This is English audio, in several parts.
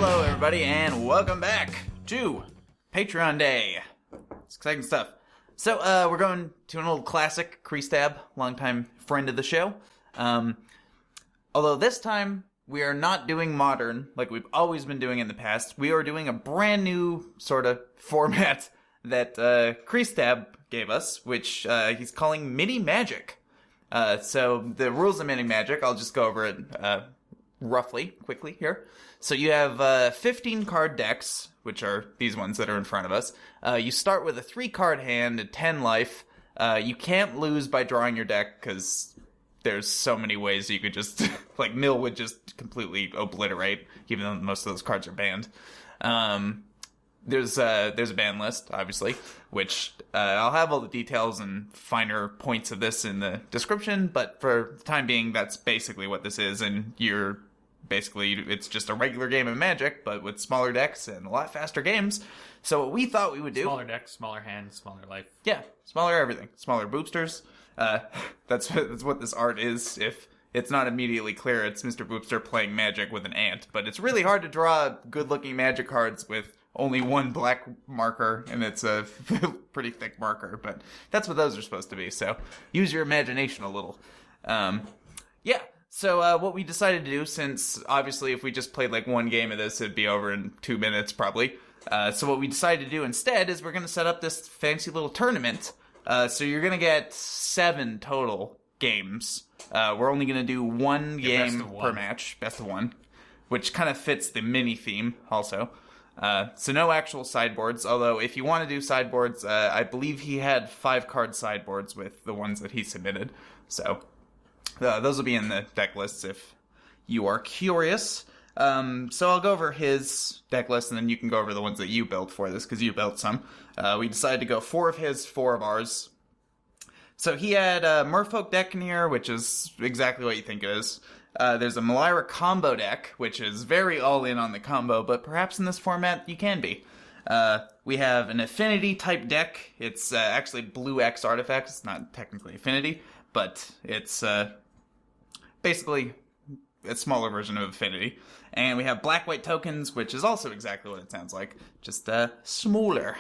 Hello, everybody, and welcome back to Patreon Day. It's exciting stuff. So, we're going to an old classic, Kreestab, longtime friend of the show. Although this time, we are not doing modern like we've always been doing in the past. We are doing a brand new sort of format that Kreestab gave us, which he's calling Mini Magic. So, the rules of Mini Magic, I'll just go over it quickly here. So you have 15 card decks, which are these ones that are in front of us. You start with a 3-card hand at 10 life. You can't lose by drawing your deck, because there's so many ways you could just, like, Mill would just completely obliterate, even though most of those cards are banned. There's a ban list, obviously, which I'll have all the details and finer points of this in the description, but for the time being, that's basically what this is, and it's just a regular game of Magic, but with smaller decks and a lot faster games. So what we thought we would do... Smaller decks, smaller hands, smaller life. Yeah, smaller everything. Smaller boopsters. That's what this art is. If it's not immediately clear, it's Mr. Boopster playing Magic with an ant. But it's really hard to draw good-looking Magic cards with only one black marker, and it's a pretty thick marker. But that's what those are supposed to be, so use your imagination a little. Yeah. So what we decided to do, since obviously if we just played like one game of this, it'd be over in 2 minutes probably. So what we decided to do instead is we're going to set up this fancy little tournament. So you're going to get 7 total games. We're only going to do one game per match, best of one, which kind of fits the mini theme also. So no actual sideboards, although if you want to do sideboards, I believe he had 5-card sideboards with the ones that he submitted. So... those will be in the deck lists if you are curious. So I'll go over his deck list, and then you can go over the ones that you built for this, because you built some. We decided to go 4 of his, 4 of ours. So he had a Merfolk deck in here, which is exactly what you think it is. There's a Malira combo deck, which is very all-in on the combo, but perhaps in this format you can be. We have an Affinity-type deck. It's actually Blue X artifacts. It's not technically Affinity, but it's... basically a smaller version of Affinity. And we have black-white tokens, which is also exactly what it sounds like, just smaller.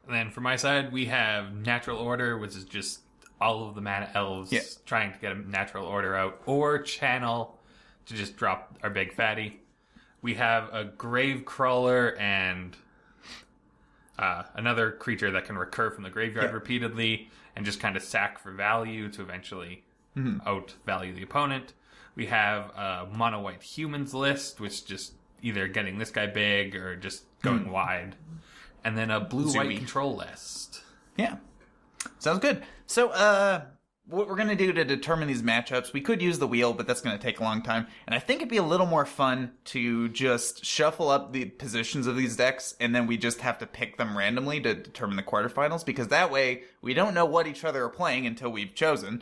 And then for my side, we have Natural Order, which is just all of the mana elves trying to get a natural order out, or Channel to just drop our big fatty. We have a Grave Crawler and another creature that can recur from the graveyard repeatedly and just kind of sack for value to eventually... outvalue the opponent. We have a mono white humans list, which just either getting this guy big or just going wide. And then a blue white control list. Yeah. Sounds good. So, what we're going to do to determine these matchups, we could use the wheel, but that's going to take a long time. And I think it'd be a little more fun to just shuffle up the positions of these decks, and then we just have to pick them randomly to determine the quarterfinals, because that way we don't know what each other are playing until we've drawn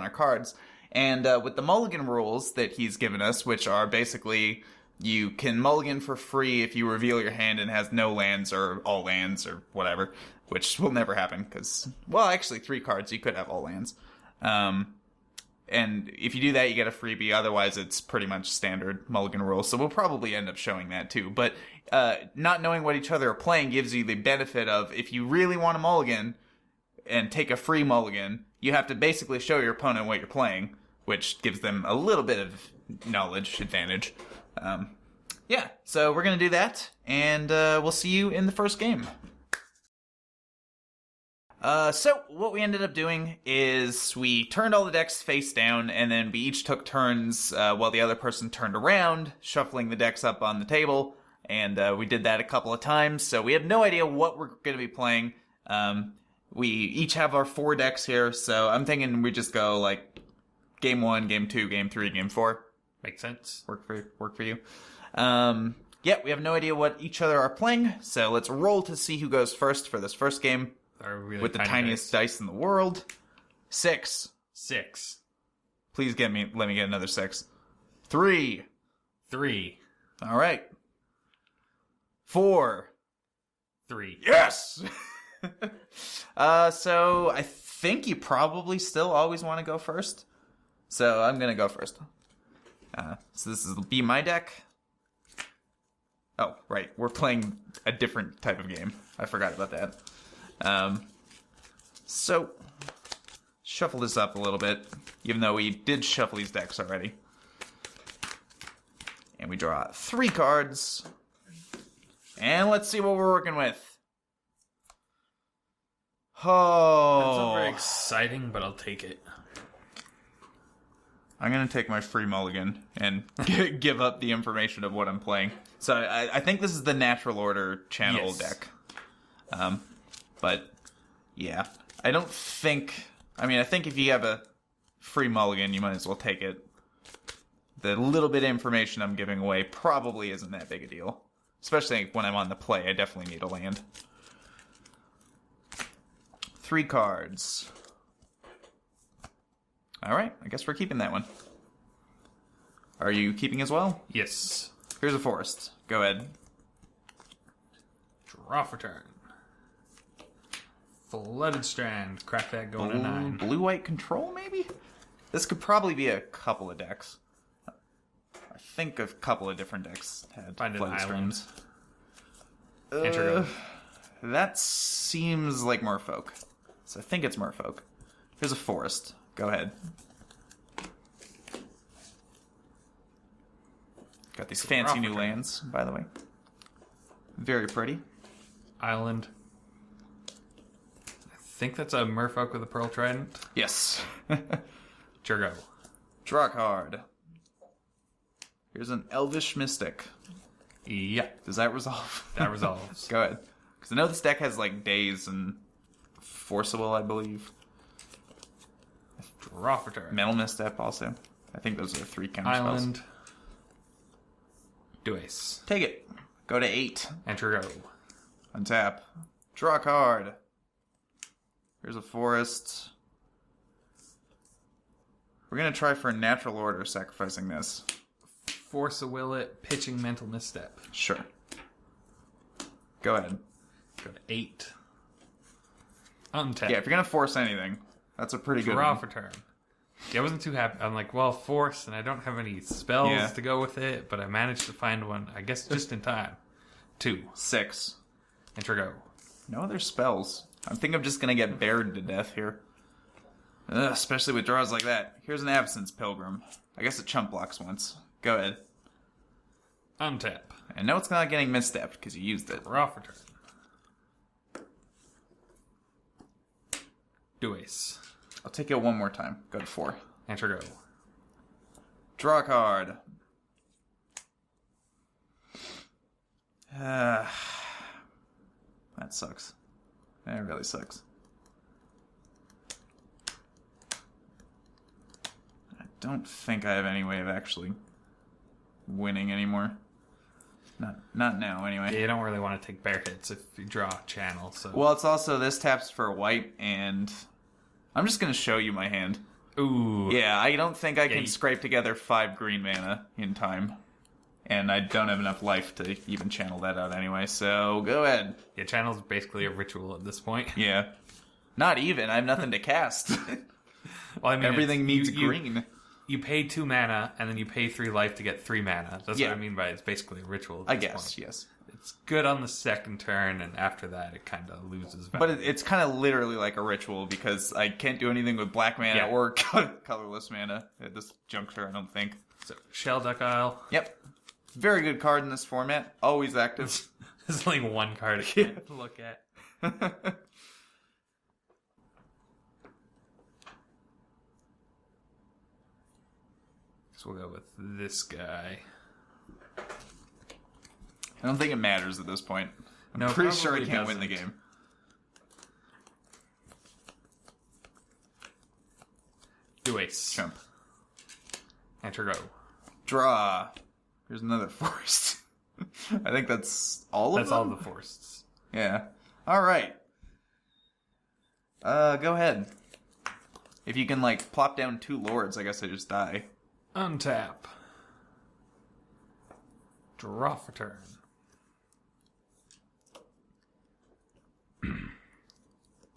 our cards. And with the Mulligan Rules that he's given us, which are basically you can mulligan for free if you reveal your hand and has no lands or all lands or whatever, which will never happen because, well, actually 3 cards, you could have all lands. And if you do that, you get a freebie. Otherwise, it's pretty much standard Mulligan Rules. So we'll probably end up showing that too. But not knowing what each other are playing gives you the benefit of, if you really want to mulligan and take a free mulligan, you have to basically show your opponent what you're playing, which gives them a little bit of knowledge advantage. Yeah, so we're going to do that, and we'll see you in the first game. So what we ended up doing is we turned all the decks face down, and then we each took turns while the other person turned around, shuffling the decks up on the table, and we did that a couple of times, so we have no idea what we're going to be playing. We each have our 4 decks here, so I'm thinking we just go, like, Game 1, Game 2, Game 3, Game 4. Makes sense. Work for you. Yeah, we have no idea what each other are playing, so let's roll to see who goes first for this first game. Really with the tiniest dice in the world. 6. 6. Please let me get another 6. 3. 3. All right. 4. 3. Yes! So I think you probably still always want to go first. So I'm going to go first. So this will be my deck. Oh, right. We're playing a different type of game. I forgot about that. So, shuffle this up a little bit, even though we did shuffle these decks already. And we draw 3 cards. And let's see what we're working with. Oh. That's not very exciting, but I'll take it. I'm going to take my free mulligan and give up the information of what I'm playing. So I think this is the natural order channel deck. But, yeah. I don't think... I mean, I think if you have a free mulligan, you might as well take it. The little bit of information I'm giving away probably isn't that big a deal. Especially when I'm on the play, I definitely need a land. 3 cards. Alright, I guess we're keeping that one. Are you keeping as well? Yes. Here's a forest. Go ahead. Draw for turn. Flooded Strand. Crack that going to 9. Blue-white control, maybe? This could probably be a couple of decks. I think a couple of different decks had Find an Flooded island. Strands. Enter go. That seems like Merfolk. So I think it's Merfolk. Here's a forest. Go ahead. Got these fancy new lands, by the way. Very pretty. Island. I think that's a Merfolk with a Pearl Trident. Yes. Go. Draw a card. Here's an Elvish Mystic. Yeah. Does that resolve? That resolves. Go ahead. Because I know this deck has, like, Daze and Forcible, I believe. Draw for turn. Mental Misstep, also. I think those are 3 counter Island. spells. Do ace. Take it. Go to 8. Enter go. Untap. Draw a card. Here's a forest. We're going to try for a natural order, sacrificing this. Force a will it. Pitching mental misstep. Sure. Go ahead. Go to 8. Untap. Yeah, if you're going to force anything, that's a pretty good Draw one. for turn. Yeah, I wasn't too happy. I'm like, well, force, and I don't have any spells to go with it, but I managed to find one, I guess, just in time. 2. 6. Enter go. No other spells. I think I'm just going to get bared to death here. Ugh, especially with draws like that. Here's an Absence Pilgrim. I guess it chump blocks once. Go ahead. Untap. And no, it's not getting misstepped because you used it. Draw for turn. Do ace. I'll take it one more time. Go to 4. Enter go. Draw a card. That sucks. That really sucks. I don't think I have any way of actually winning anymore. Not now, anyway. Yeah, you don't really want to take bear hits if you draw a channel, so... Well, it's also this taps for white, and I'm just going to show you my hand. Ooh. Yeah, I don't think I can you- scrape together 5 green mana in time. And I don't have enough life to even channel that out anyway, so go ahead. Yeah, channel's basically a ritual at this point. Yeah. Not even. I have nothing to cast. Well, I mean, Everything needs you, green. You pay 2 mana, and then you pay 3 life to get 3 mana. That's Yeah. what I mean by it's basically a ritual at I this guess, point. yes. It's good on the second turn, and after that, it kind of loses value. But it's kind of literally like a ritual because I can't do anything with black mana Yeah. or colorless mana at this juncture, I don't think. So, Shell Duck Isle. Yep. Very good card in this format. Always active. There's only one card I can't look at. So we'll go with this guy. I don't think it matters at this point. I'm No, pretty sure I probably can't win the doesn't. game. Do ace. Chump. Enter go. Draw. Here's another forest. I think that's all of That's them? all the forests. Yeah. All right. Go ahead. If you can, like, plop down 2 lords, I guess I just die. Untap. Draw for turn.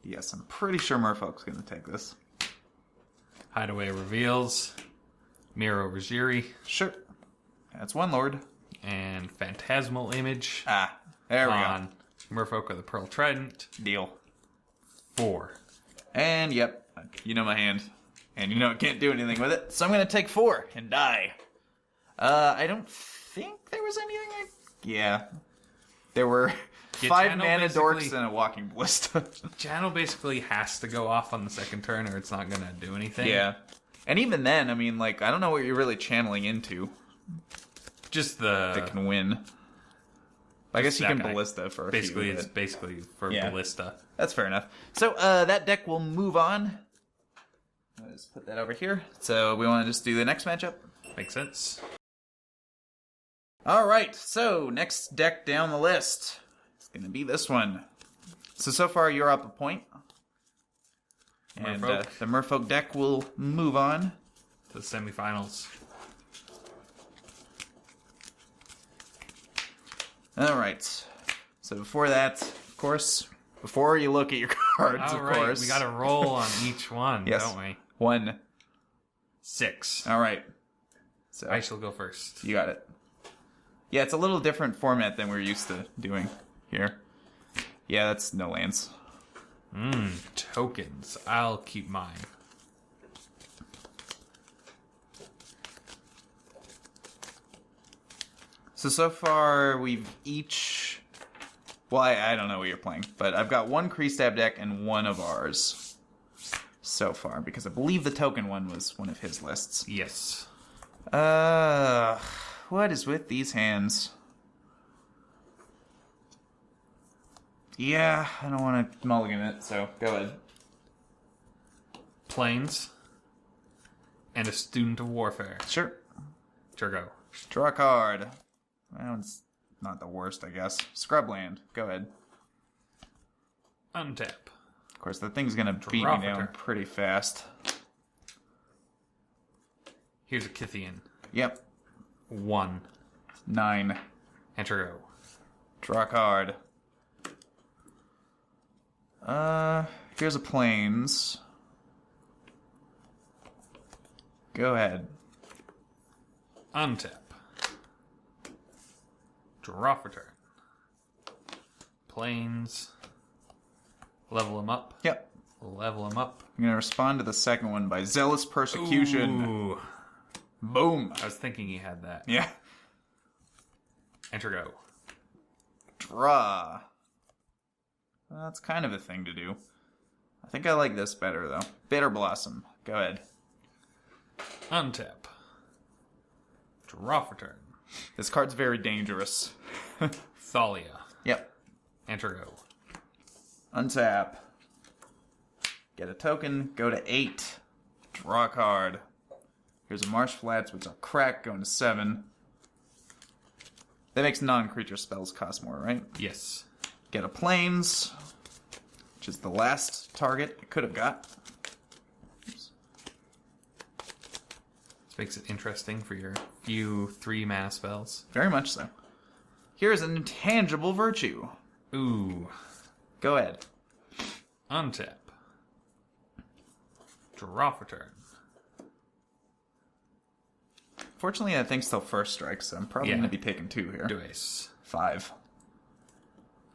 Yes, I'm pretty sure Merfolk's going to take this. Hideaway reveals. Miro Rajiri. Sure. That's 1 lord. and Phantasmal Image. Ah, there we on Merfolk of the Pearl Trident. go. Deal. 4. And, yep, you know my hand. And you know I can't do anything with it. So I'm going to take 4 and die. I don't think there was anything Yeah. There were 5 mana dorks and a walking ballista. Channel basically has to go off on the second turn or it's not going to do anything. Yeah. And even then, I mean, like, I don't know what you're really channeling into. Just the... That can win. I guess you can ballista for a basically, few. It's basically for ballista. That's fair enough. So, that deck will move on. Let's put that over here. So, we want to just do the next matchup? Makes sense. Alright, so, next deck down the list. It's going to be this one. So far, you're up a point. And the Merfolk deck will move on to the semifinals. Alright. So before that, of course, before you look at your cards, course. We got to roll on each one, yes. Don't we? 1. 6. Alright. So I shall go first. You got it. Yeah, it's a little different format than we're used to doing here. Yeah, that's no lands. Tokens. I'll keep mine. So far, we've each... Well, I don't know what you're playing, but I've got 1 Kreestab deck and 1 of ours so far, because I believe the token one was one of his lists. Yes. What is with these hands? Yeah, I don't want to mulligan it, so go ahead. Plains. And a Student of Warfare. Sure. Go. Draw a card. Well, it's not the worst, I guess. Scrubland. Go ahead. Untap. Of course, the thing's going to beat me down pretty fast. Here's a Kithian. Yep. 1. 9. Enter go. Draw a card. Here's a Plains. Go ahead. Untap. Draw for turn. Plains. Level him up. Yep. Level him up. I'm going to respond to the second one by Zealous Persecution. Ooh. Boom. I was thinking he had that. Yeah. Enter go. Draw. Well, that's kind of a thing to do. I think I like this better, though. Bitter Blossom. Go ahead. Untap. Draw for turn. This card's very dangerous. Thalia. Yep. Enter go. Untap. Get a token. Go to 8. Draw a card. Here's a Marsh Flats, which I'll crack, going to 7. That makes non-creature spells cost more, right? Yes. Get a Plains, which is the last target I could have got. Oops. This makes it interesting for your few 3-mana spells. Very much so. Here's an Intangible Virtue. Ooh. Go ahead. Untap. Draw for turn. Fortunately, that thing's still first strike, so I'm probably going to be taking 2 here. Do ace. 5.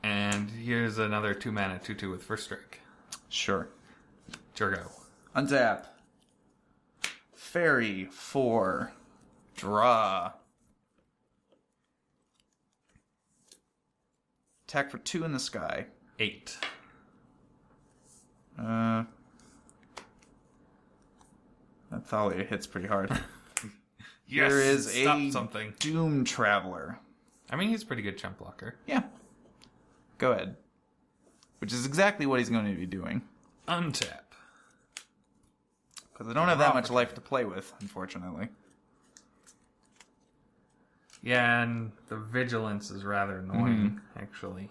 And here's another 2-mana 2/2 with first strike. Sure. Go. Untap. Fairy. 4. Draw. Attack for 2 in the sky. 8. That Thalia hits pretty hard. Yes, there is a something. Doom Traveler. I mean, he's a pretty good chump blocker. Yeah. Go ahead. Which is exactly what he's going to be doing. Untap. Because I don't have that much life to play with, unfortunately. Yeah, and the vigilance is rather annoying, actually.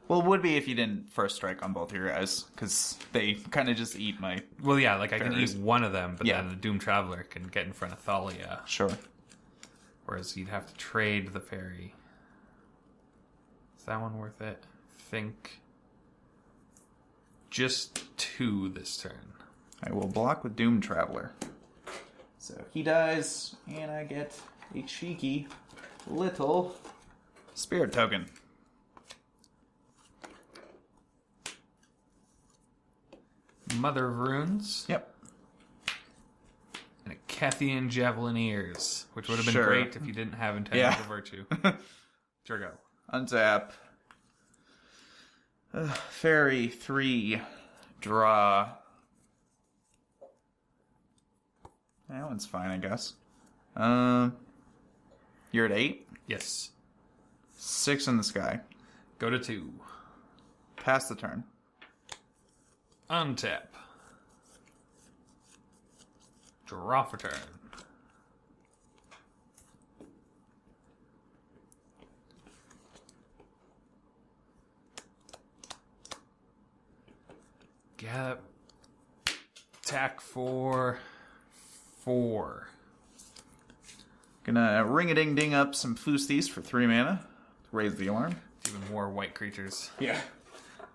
Well, it would be if you didn't first strike on both of your guys, because they kind of just eat my... Well, yeah, like I can fairies. eat one of them, but Yeah. then the Doom Traveler can get in front of Thalia. Sure. Whereas you'd have to trade the fairy. Is that one worth it? I think just 2 this turn. I will block with Doom Traveler. So he dies, and I get a cheeky little spirit token. Mother of Runes. Yep. And a Cathian Javelineers, which would have been Sure. great if you didn't have Intangible Virtue. Turgo. Untap. Fairy 3. Draw. That one's fine, I guess. You're at 8? Yes. 6 in the sky. Go to 2. Pass the turn. Untap. Draw for turn. Get attack for 4. Gonna ring-a-ding-ding up some Foosties for 3 mana. Raise the alarm. Even more white creatures. Yeah.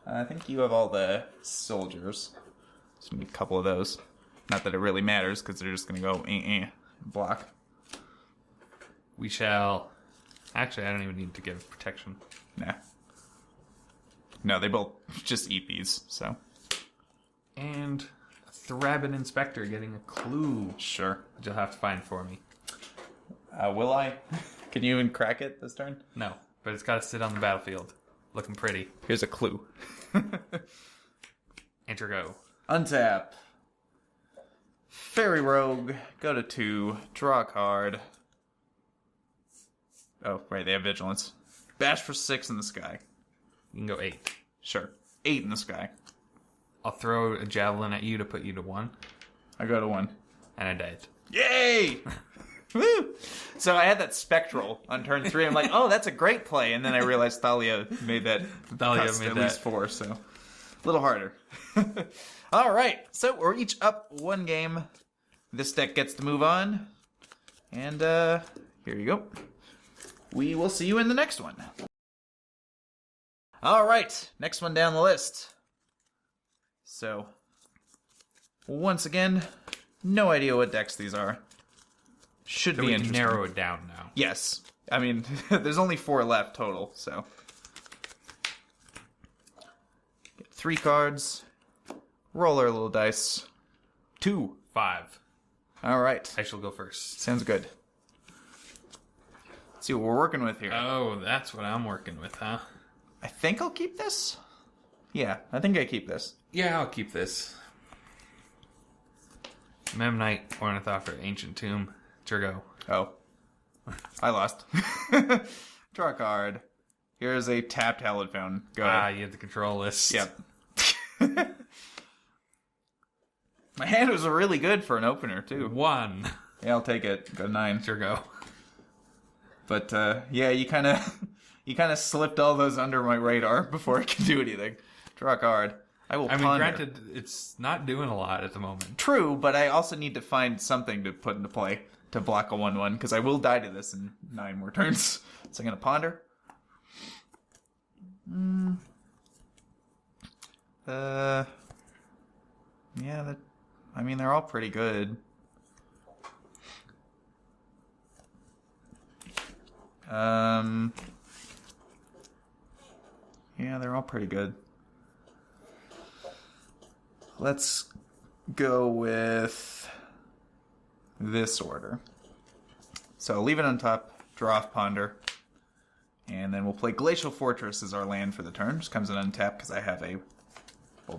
I think you have all the soldiers. So need a couple of those. Not that it really matters, because they're just gonna go block. We shall... Actually, I don't even need to give protection. Nah. No, they both just eat these, so. And a Thrabin Inspector getting a clue, Sure. which you'll have to find for me. Will I? Can you even crack it this turn? No, but it's got to sit on the battlefield. Looking pretty. Here's a clue. Enter go. Untap. Fairy Rogue. Go to 2. Draw a card. Oh, right, they have Vigilance. Bash for 6 in the sky. You can go 8. Sure. 8 in the sky. I'll throw a javelin at you to put you to 1, I go to 1. and I died. Yay! Woo! So I had that Spectral on turn 3. I'm like, oh, that's a great play. And then I realized Thalia made that Thalia cost made at that. least 4, so a little harder. All right, so we're each up 1 game. This deck gets to move on. And here you go. We will see you in the next one. All right, next one down the list. So, once again, no idea what decks these are. Should So be we can interesting. narrow it down now. Yes. I mean, there's only 4 left total, so. Get 3 cards. Roll our little dice. 2. 5. All right. I shall go first. Sounds good. Let's see what we're working with here. Oh, that's what I'm working with, huh? I think I'll keep this. Yeah, I think I keep this. Yeah, I'll keep this. Memnite, Ornithopter, Ancient Tomb, Turgo. Oh. I lost. Draw a card. Here's a tapped Hallowed Fountain. Go ahead. You have the control list. Yep. My hand was really good for an opener, too. 1. Yeah, I'll take it. Go 9. Turgo. But, yeah, you kind of slipped all those under my radar before I could do anything. Draw a card. I will ponder. Granted, it's not doing a lot at the moment. True, but I also need to find something to put into play to block a 1/1, because I will die to this in 9 more turns. So I'm going to ponder. Yeah, I mean, they're all pretty good. Yeah, they're all pretty good. Let's go with this order. So leave it on top, draw off Ponder, and then we'll play Glacial Fortress as our land for the turn. Just comes in untap because I have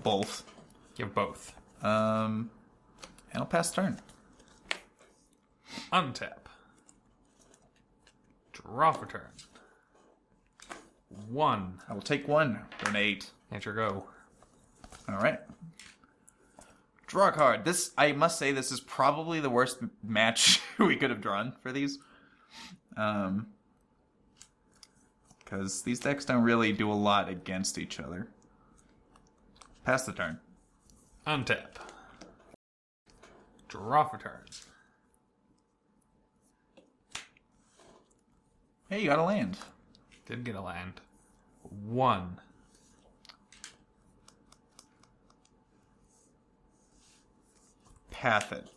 both. You have both. And I'll pass turn. Untap. Draw for turn. 1. I will take 1. Donate. Enter go. All right. Draw a card. This, I must say, this is probably the worst match we could have drawn for these. Because these decks don't really do a lot against each other. Pass the turn. Untap. Draw for turn. Hey, you got a land. Did get a land. 1. Path it.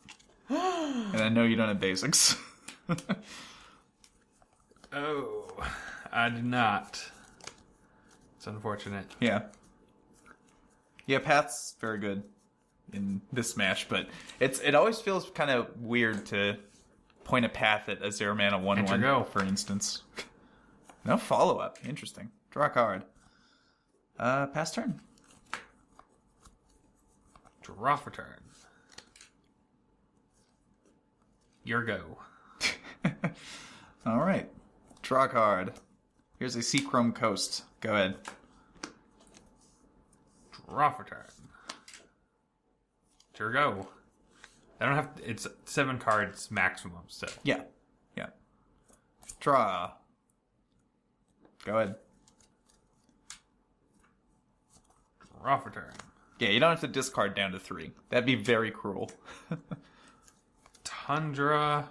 And I know you don't have basics. Oh, I do not. It's unfortunate. Yeah. Yeah, Path's very good in this match, but it always feels kind of weird to point a Path at a 0-mana 1/1, go. for instance. No follow-up. Interesting. Draw a card. Pass turn. Draw for turn. Your go. All right. Draw a card. Here's a Seachrome Coast. Go ahead. Draw for turn. Your go. I don't have. It's 7 cards maximum still. Yeah. Yeah. Draw. Go ahead. Draw for turn. Yeah, you don't have to discard down to 3. That'd be very cruel. Tundra.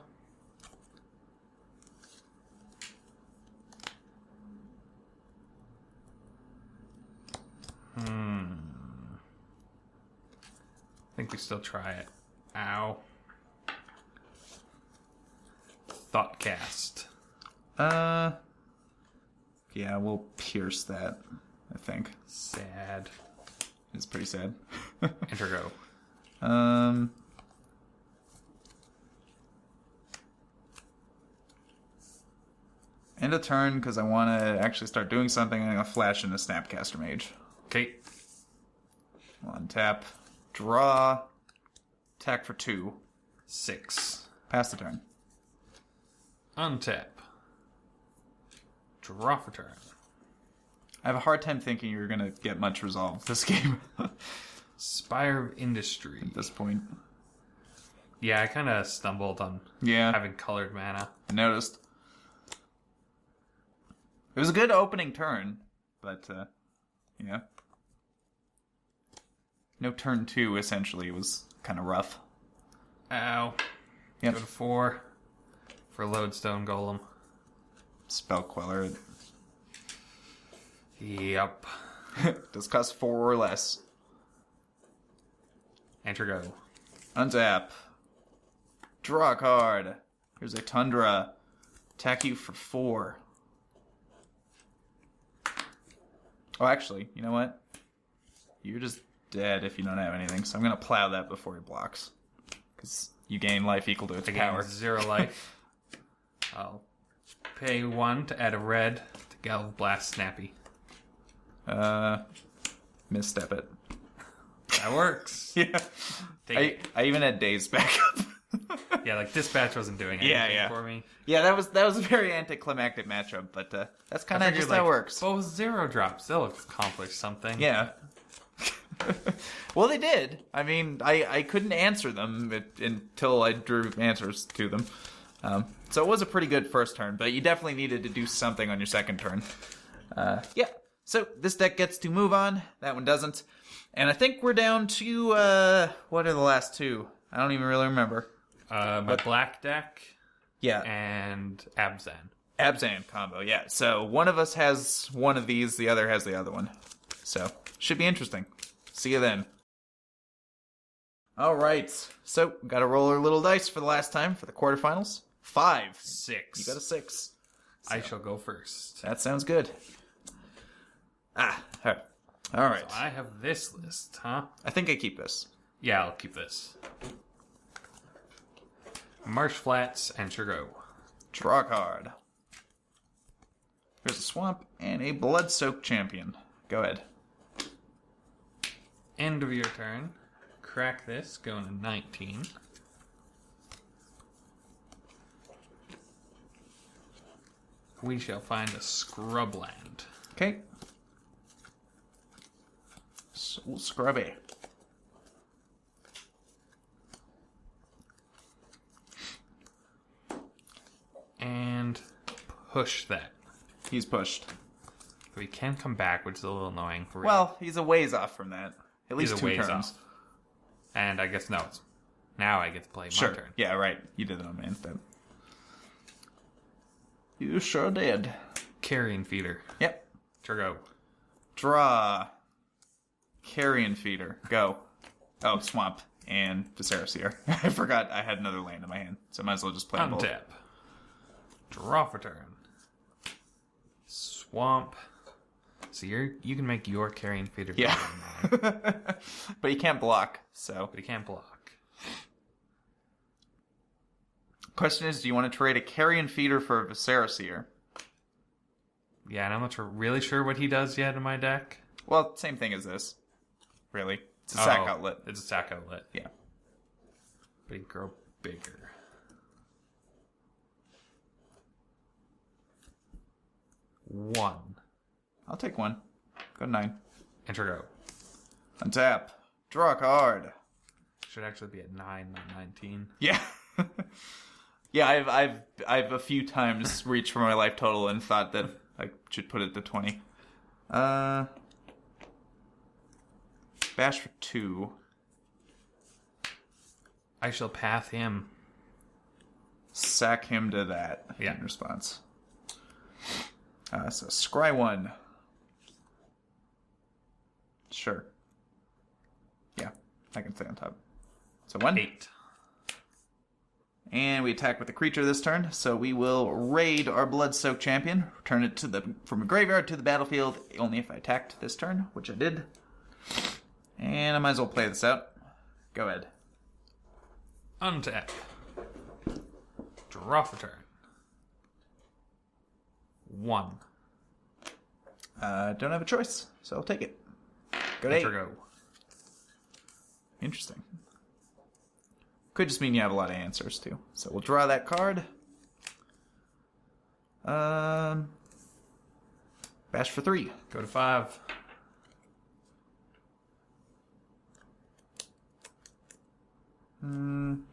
I think we still try it. Ow. Thoughtcast. Yeah, we'll pierce that, I think. Sad. It's pretty sad. Enter go. End a turn, because I want to actually start doing something. I'm going to flash in the Snapcaster Mage. Okay. On tap. Draw. Attack for 2. 6. Pass the turn. Untap. Draw for turn. I have a hard time thinking you're going to get much resolve this game Spire of Industry. at this point. Yeah, I kind of stumbled on Yeah, having colored mana. I noticed. It was a good opening turn, but, yeah. No turn 2, essentially, was kind of rough. Ow. Yep. Go to 4 for Lodestone Golem. Spell Queller. Yep. Does cost 4 or less. Enter go. Untap. Draw a card. Here's a Tundra. Attack you for 4. Oh, actually, you know what? You're just dead if you don't have anything, so I'm going to plow that before he blocks. Because you gain life equal to its I power. gain 0 life. I'll pay 1 to add a red to Galv Blast Snappy. Misstep it. That works. Yeah. Take I even had days backup. Yeah, like Dispatch wasn't doing anything for me. Yeah, that was a very anticlimactic matchup, but that's kind of just how it works. Both 0 drops, they'll accomplish something. Yeah. Well, they did. I mean, I couldn't answer them until I drew answers to them. So it was a pretty good first turn, but you definitely needed to do something on your second turn. Yeah. So this deck gets to move on. That one doesn't. And I think we're down to, what are the last 2? I don't even really remember. My black deck Yeah. and Abzan. Abzan combo, yeah. So one of us has one of these, the other has the other one. So, should be interesting. See you then. Alright, so gotta roll our little dice for the last time for the quarterfinals. 5. 6. You got a 6. I shall go first. That sounds good. Alright. So I have this list, huh? I think I keep this. Yeah, I'll keep this. Marsh Flats, enter go. Draw a card. Here's a swamp and a blood-soaked champion. Go ahead. End of your turn. Crack this, going to 19. We shall find a scrubland. Okay. So scrubby. And push that. He's pushed. We can come back, which is a little annoying. Well, he's a ways off from that. At least He's a 2 ways turns. off. And I guess, no, it's now I get to play Sure. my turn. Yeah, right. You did it on my instead. You sure did. Carrion Feeder. Yep. Go. Draw. Carrion Feeder. Go. Oh, Swamp and Viserys here. I forgot I had another land in my hand, so I might as well just play them both. Untap. Draw for turn. swamp. So you can make your carrion feeder. Yeah. But he can't block, so. But he can't block. Question is, do you want to trade a carrion feeder for a Viscera? Yeah, and I'm not really sure what he does yet in my deck. Well, same thing as this. Really. It's a sack outlet. It's a sack outlet. Yeah. But he'd grow bigger. One. I'll take one. Go to 9. Enter go. Untap. Draw a card. Should actually be at 9, not 19. Yeah. Yeah, I've a few times reached for my life total and thought that I should put it to 20. Bash for 2. I shall path him. Sack him to that in response. So scry 1. Sure. Yeah, I can stay on top. So 1. 8. And we attack with a creature this turn, so we will raid our Blood-Soaked Champion, return it from a graveyard to the battlefield, only if I attacked this turn, which I did. And I might as well play this out. Go ahead. Untap. Draw for turn. 1. Don't have a choice, so I'll take it. Go to 8. Go. Interesting. Could just mean you have a lot of answers, too. So we'll draw that card. Bash for 3. Go to 5. I'm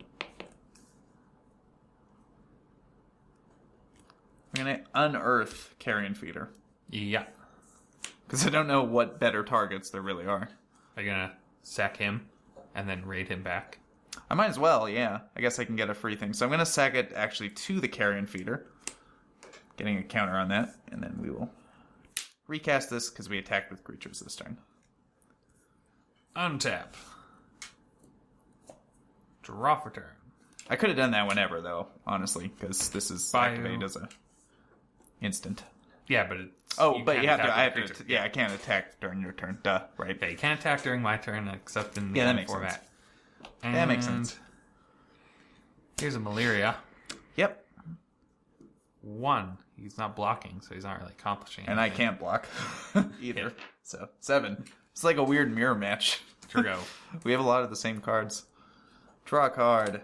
going to unearth Carrion Feeder. Yeah. Because I don't know what better targets there really are. Are you going to sack him and then raid him back? I might as well, yeah. I guess I can get a free thing. So I'm going to sack it actually to the Carrion Feeder. Getting a counter on that. And then we will recast this because we attacked with creatures this turn. Untap. Draw for turn. I could have done that whenever, though, honestly, because this is activate as a instant. Yeah, but it's... But you have to... I can't attack during your turn. Duh, right? Yeah, you can't attack during my turn, except in the that makes format. sense. And that makes sense. Here's a Malaria. Yep. 1. He's not blocking, so he's not really accomplishing anything. And I can't block either. Yeah. So, 7. It's like a weird mirror match. Here we go. We have a lot of the same cards. Draw a card.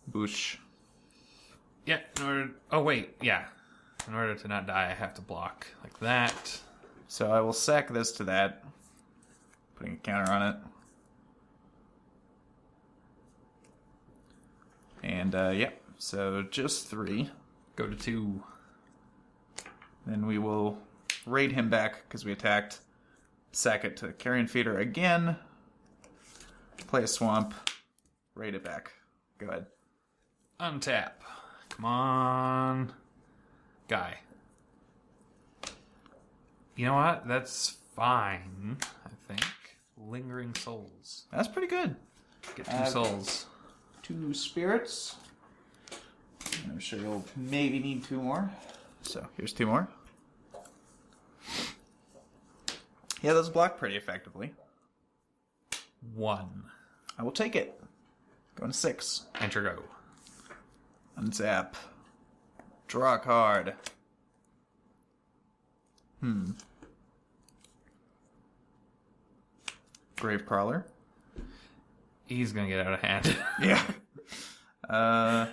Boosh. Yeah, oh, wait, yeah. In order to not die, I have to block like that. So I will sack this to that. Putting a counter on it. And, so just 3. Go to 2. Then we will raid him back because we attacked. Sack it to Carrion Feeder again. Play a swamp. Raid it back. Go ahead. Untap. Come on. Guy. You know what? That's fine, I think. Lingering Souls. That's pretty good. Get 2 souls. 2 spirits. I'm sure you'll maybe need 2 more. So, here's 2 more. Yeah, those block pretty effectively. 1. I will take it. Going to 6. Enter go. Untap. Draw a card. Gravecrawler. He's gonna get out of hand. Yeah. A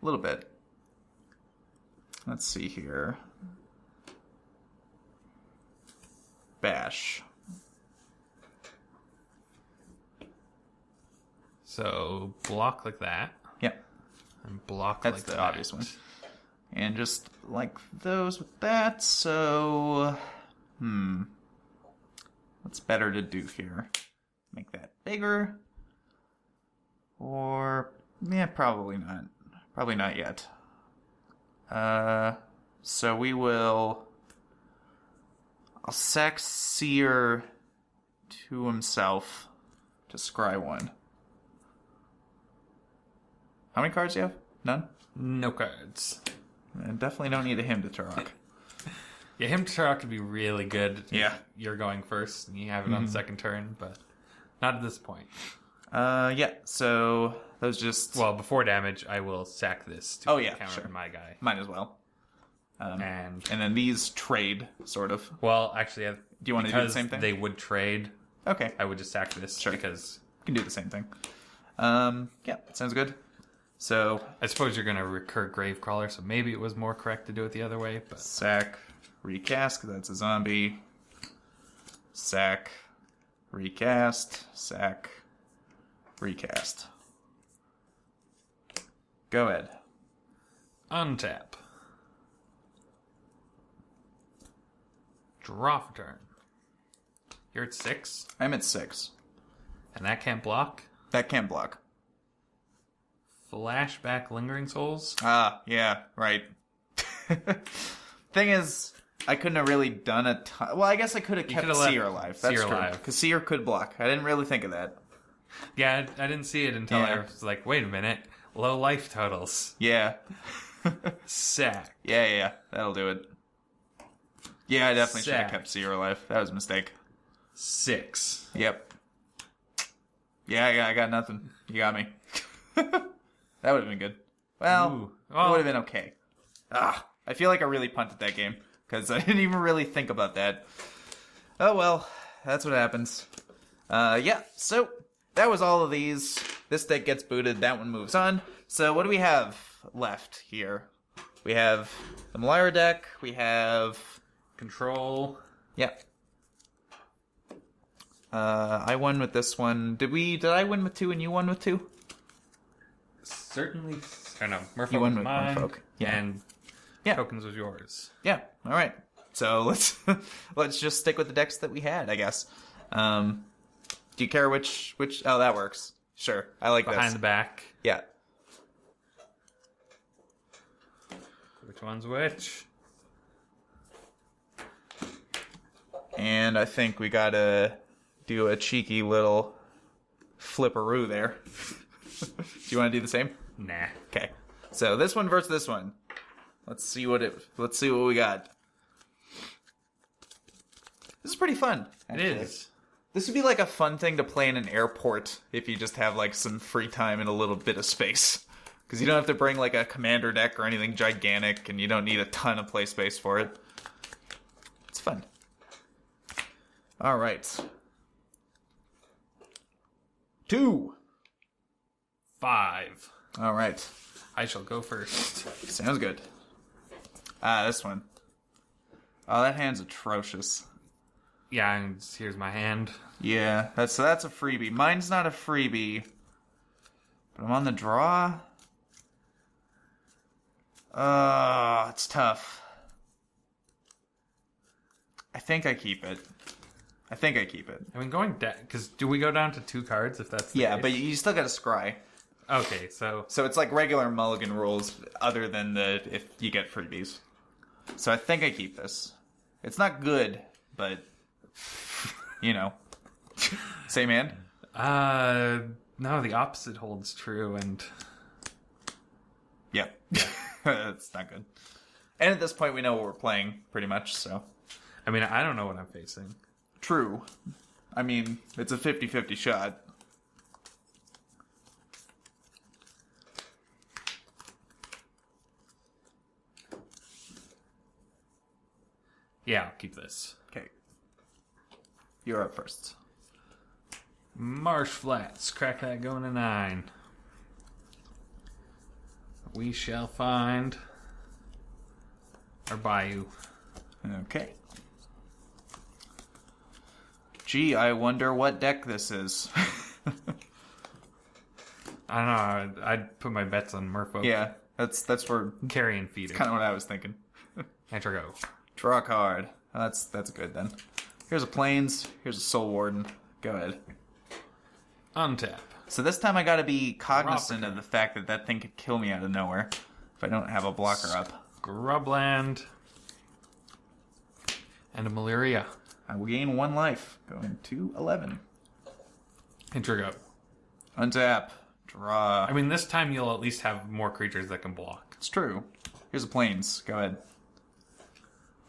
little bit. Let's see here. Bash. So, block like that. Yep. And block That's like the that. obvious one. And just like those with that, so... What's better to do here? Make that bigger? Or... yeah, probably not. Probably not yet. So we will... I'll sack Seer to himself to scry 1. How many cards do you have? None? No cards. I definitely don't need a hymn to Turok. Yeah, him to Turok could be really good. Yeah. If you're going first and you have it on the second turn, but not at this point. Yeah, so those just... Well, before damage, I will sack this to counter my guy. Might as well. And then these trade, sort of. well, actually, Do you want to do the same thing? They would trade. Okay. I would just sack this because You can do the same thing. Yeah, sounds good. So... I suppose you're going to recur Gravecrawler, so maybe it was more correct to do it the other way. But Sack, recast, because that's a zombie. Sack, recast, sack, recast. Go ahead. untap. Draw for turn. You're at 6, I'm at 6. and that can't block. That can't block. Flashback Lingering Souls. Ah, yeah, right. Thing is, I couldn't have really done a ton. Well, I guess I could have kept Seer alive. That's Seer true. alive. Because Seer could block. I didn't really think of that. Yeah, I didn't see it until I Yeah. was like, wait a minute. Low life totals. Yeah. Sack. Yeah, that'll do it. Yeah, I definitely should have Sack. kept Seer alive. That was a mistake. 6. Yep. Yeah, I got nothing. You got me. That would have been good. Well, Ooh. it would have been okay. I feel like I really punted that game because I didn't even really think about that. Oh well, that's what happens. Yeah, so that was all of these. This deck gets booted, that one moves on. So what do we have left here? We have the Malira deck, we have... Control. Yeah. I won with this one. Did I win with 2 and you won with 2? Certainly. I know. Merfolk You won was with mine. Merfolk. Yeah. And Yeah. Tokens was yours. Yeah. All right. So let's just stick with the decks that we had, I guess. Do you care which? Oh, that works. Sure. I like Behind this. the back. Yeah. Which one's which? And I think we gotta do a cheeky little flipperoo there. Do you want to do the same? Nah. Okay. So this one versus this one. Let's see what we got. This is pretty fun. It actually. is. This would be like a fun thing to play in an airport if you just have like some free time and a little bit of space. Because you don't have to bring like a commander deck or anything gigantic, and you don't need a ton of play space for it. It's fun. All right. 2. 5. All right. I shall go first. Sounds good. This one. Oh, that hand's atrocious. Yeah, and here's my hand. Yeah, that's a freebie. Mine's not a freebie, but I'm on the draw. It's tough. I think I keep it. I mean, going down, because do we go down to 2 cards if that's the Yeah, case? but you still got to scry. Okay, so So it's like regular Mulligan rules, other than if you get freebies. So I think I keep this. It's not good, but you know, same hand. no, the opposite holds true, and Yeah, it's not good. And at this point, we know what we're playing pretty much. So I mean, I don't know what I'm facing. true. I mean, it's a 50-50 shot. Yeah, I'll keep this. Okay, you're up first. Marsh Flats, crack that going to 9. We shall find our bayou. Okay. Gee, I wonder what deck this is. I don't know. I'd put my bets on Merfolk. Yeah, that's where Carry and feed it. kind of what I was thinking. Enter go. Draw a card. Oh, that's good then. Here's a Plains. Here's a Soul Warden. Go ahead. Untap. So this time I gotta be cognizant Proper. of the fact that that thing could kill me out of nowhere if I don't have a blocker up. Grubland. And a Malaria. I will gain 1 life, going to 11. Enter go. Untap. Draw. I mean, this time you'll at least have more creatures that can block. It's true. Here's the plains. Go ahead.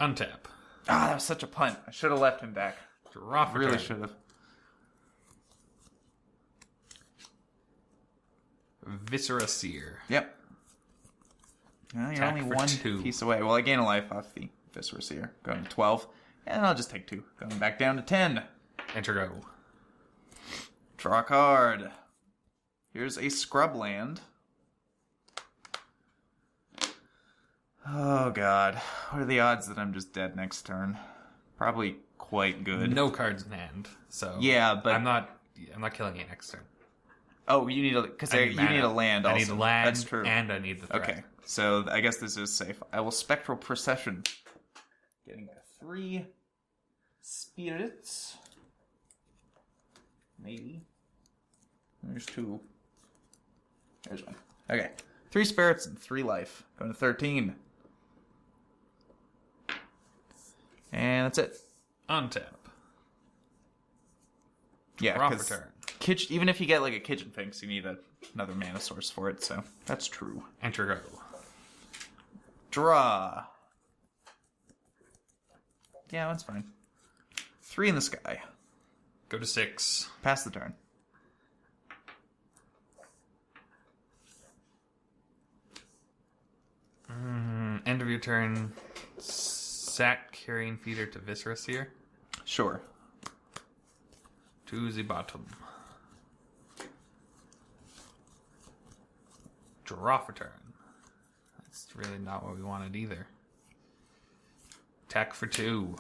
Untap. Ah, that was such a punt. I should have left him back. Draw for Really turn. should have. Viscera Seer. Yep. Well, you're Attack only for one 2. piece away. Well, I gain a life off the Viscera Seer. Going to 12. And I'll just take 2. Going back down to 10. Enter go. Draw a card. Here's a Scrubland. Oh, God. What are the odds that I'm just dead next turn? Probably quite good. No cards in hand, so Yeah, but... I'm not killing you next turn. Oh, you need a... Because you need a land also. I need a land, That's true. and I need the threat. Okay, so I guess this is safe. I will Spectral Procession. Getting 3 spirits. Maybe. There's 2. There's 1. Okay. 3 spirits and 3 life. Going to 13. And that's it. Untap. Yeah, Draw for because turn. even if you get like a Kitchen Finks, you need another mana source for it, so that's true. Enter go. Draw. Yeah, that's fine. 3 in the sky. Go to 6. Pass the turn. End of your turn. Sack Carrion Feeder to Viscera Seer. Sure. To the bottom. Draw for turn. That's really not what we wanted either. Attack for 2.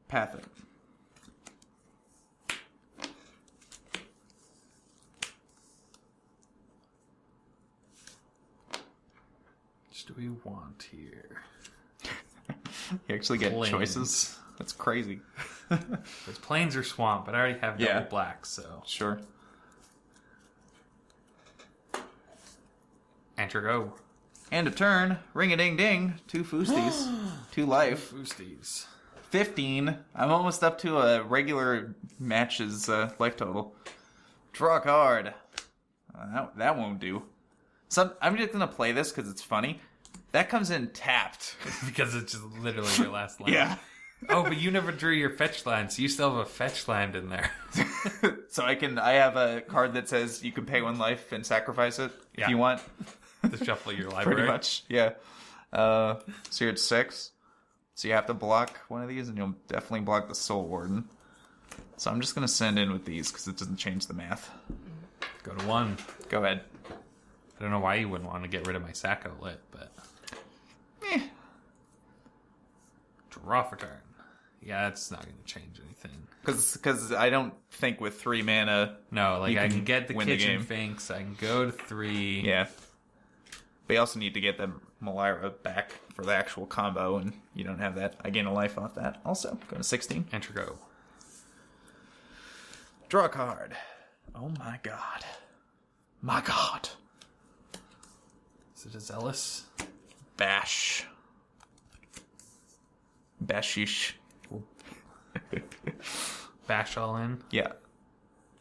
Path it. What do we want here? You actually get Plains. choices? That's crazy. It's plains or swamp, but I already have double black, so. Sure. Enter go. And a turn. Ring-a-ding-ding. 2 Foosties. 2 life. Boosties. 15. I'm almost up to a regular match's life total. Draw a card. That won't do. I'm just going to play this because it's funny. That comes in tapped. Because it's just literally your last land. Yeah. Oh, but you never drew your fetch land, so you still have a fetch land in there. So I have a card that says you can pay 1 life and sacrifice it if you want. To shuffle your library. Pretty much, yeah. So you're at 6. So you have to block one of these, and you'll definitely block the Soul Warden. So I'm just going to send in with these, because it doesn't change the math. Go to 1. Go ahead. I don't know why you wouldn't want to get rid of my sack outlet, but... Draw for turn. Yeah, that's not going to change anything. Because I don't think with 3 mana... No, like I can get the win the Kitchen game. Finks, I can go to 3. Yeah. But you also need to get the Malira back for the actual combo, and you don't have that. I gain a life off that. Also, go to 16. Enter go. Draw a card. Oh my god. My god. Is it a Zealous? Bash. Bashish. Bash all in. Yeah.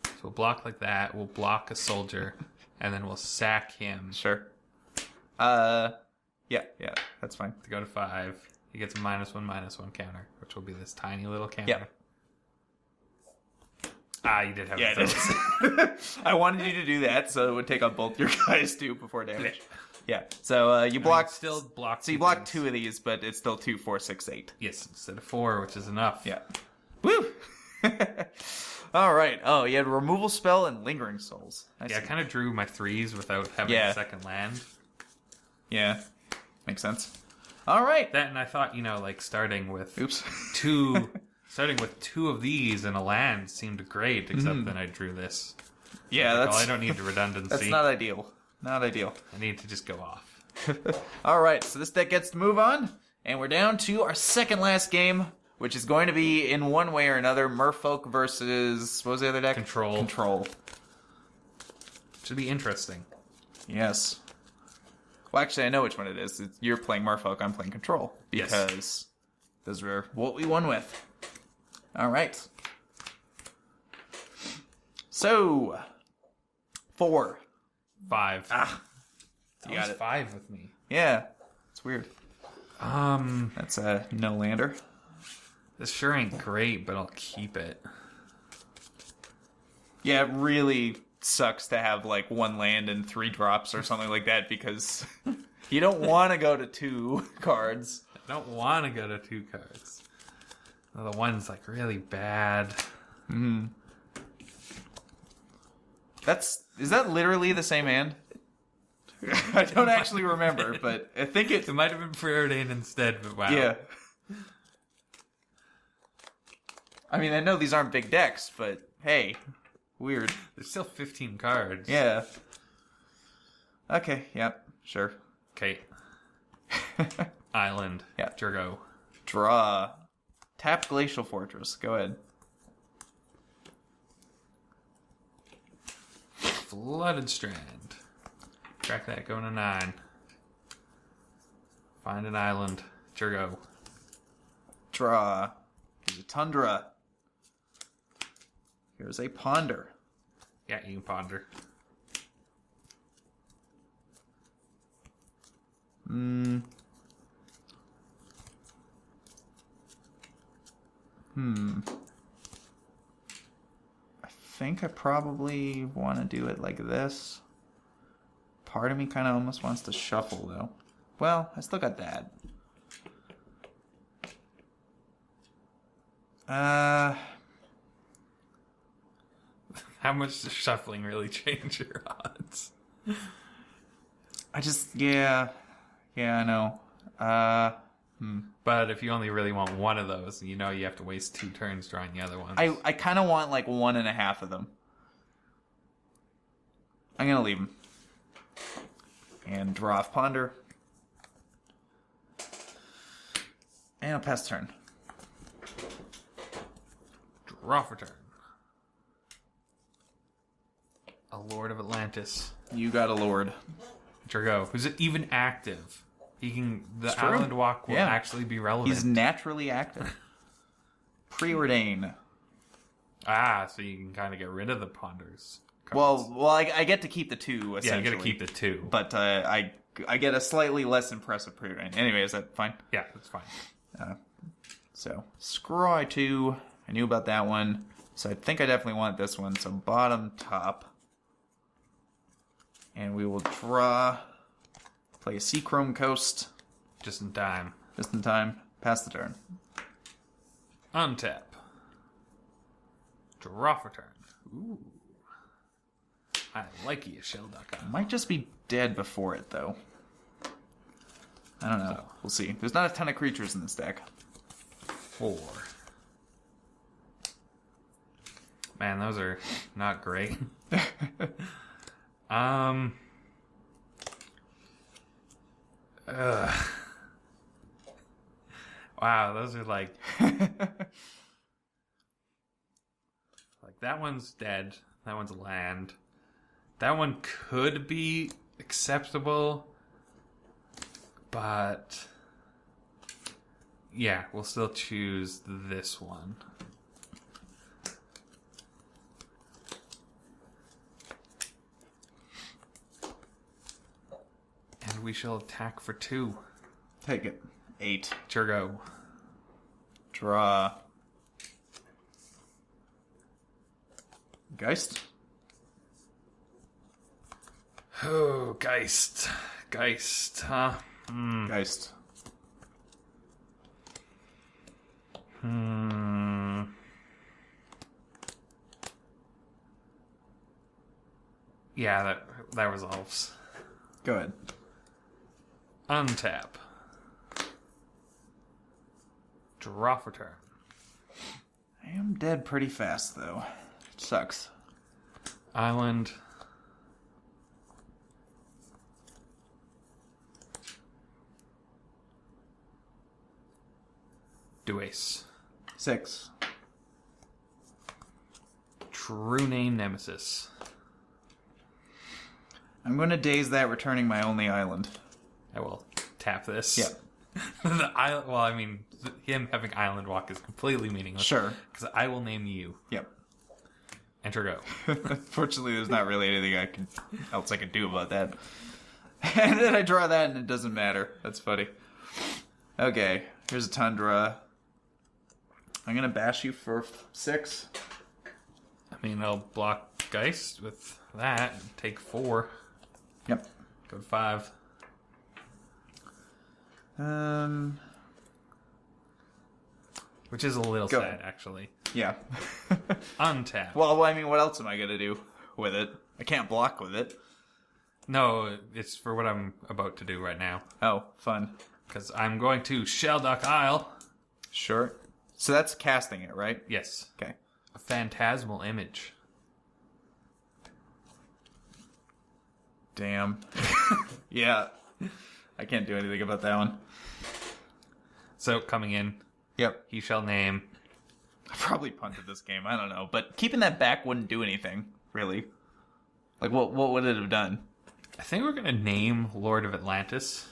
So we'll block like that. We'll block a soldier, and then we'll sack him Sure. Yeah, that's fine. to go to 5. He gets a -1/-1 counter, which will be this tiny little counter. Yeah. Ah, you did have Yeah, a it Zealous. is. I wanted you to do that, so it would take on both your guys too before damage. Yeah. So you block. Still block. So you block 2 of these, but it's still 2, 4, 6, 8. Yes, instead of 4, which is enough. Yeah. Woo. All right. Oh, you had removal spell and lingering souls. I Yeah, I see. kind of drew my 3s without having Yeah. a second land. Yeah. Makes sense. All right. That, and I thought, like starting with Oops. 2, starting with 2 of these and a land seemed great, except then I drew this. Yeah, Well, that's I don't need the redundancy. that's not ideal. Not ideal. I need to just go off. All right, so this deck gets to move on, and we're down to our second last game, which is going to be in one way or another Merfolk versus what was the other deck? Control. Control. Should be interesting. Yes. Well, actually, I know which one it is. You're playing Merfolk, I'm playing Control, Yes. because those are what we won with. All right. So, 4. 5. Ah, you got it. 5 with me. Yeah, it's weird. That's a no lander. This sure ain't great, but I'll keep it. Yeah, it really sucks to have like 1 land and 3 drops or something like that because you don't want to go to 2 cards. I don't want to go to 2 cards. The one's like really bad. Mm-hmm. Is that literally the same hand? I don't actually remember, but I think it might have been preordained instead, but wow. Yeah. I mean, I know these aren't big decks, but hey, weird. There's still 15 cards. Yeah. Okay, yep, sure. Okay. Island. Yeah. Jurgo. Draw. Tap Glacial Fortress. Go ahead. Flooded Strand. Track that, going to 9. Find an island. Jurgo. Draw. Here's a Tundra. Here's a Ponder. Yeah, you can ponder. I think I probably want to do it like this. Part of me kind of almost wants to shuffle, though. Well, I still got that. How much does shuffling really change your odds? Yeah, I know. But if you only really want one of those, you know you have to waste 2 turns drawing the other ones. I kind of want like 1.5 of them. I'm going to leave them. And draw off Ponder. And I'll pass turn. Draw for turn. A Lord of Atlantis. You got a Lord. Jurgo, who's even active. The true. Island Walk will actually be relevant. He's naturally active. Preordain. So you can kind of get rid of the Ponders. Well, I get to keep the 2, essentially. Yeah, you get to keep the 2. But I get a slightly less impressive preordain. Anyway, is that fine? Yeah, that's fine. So, Scry 2. I knew about that one. So I think I definitely want this one. So bottom, top. And we will draw. Play a Seachrome Coast. Just in time. Just in time. Pass the turn. Untap. Draw for turn. Ooh. I like you, Shelduck. Might just be dead before it, though. I don't know. We'll see. There's not a ton of creatures in this deck. 4. Man, those are not great. Wow, those are like that one's dead. That one's land. That one could be acceptable, but yeah, we'll still choose this one. And we shall attack for 2. Take it. 8. Jurgo. Draw. Geist. Oh, Geist, huh? Geist. Yeah, that resolves. Go ahead. Untap. Draw for turn. I am dead pretty fast, though. It sucks. Island. Do ace. 6. True name Nemesis. I'm going to daze that, returning my only island. I will tap this. Yep. Well, I mean, him having Island Walk is completely meaningless. Sure. Because I will name you. Yep. Enter go. Unfortunately, there's not really anything else I can do about that. And then I draw that and it doesn't matter. That's funny. Okay, here's a Tundra. I'm going to bash you for 6. I mean, I'll block Geist with that and take 4. Yep. Go to 5. Which is a little Go. sad, actually. Yeah. Untap. Well, I mean, what else am I going to do with it? I can't block with it. No, it's for what I'm about to do right now. Oh, fun. Because I'm going to Shelduck Isle. Sure. So that's casting it, right? Yes. Okay. A phantasmal image. Damn. Yeah. I can't do anything about that one. So, coming in, Yep. he shall name... I probably punted this game. I don't know. But keeping that back wouldn't do anything, really. Like, what would it have done? I think we're going to name Lord of Atlantis.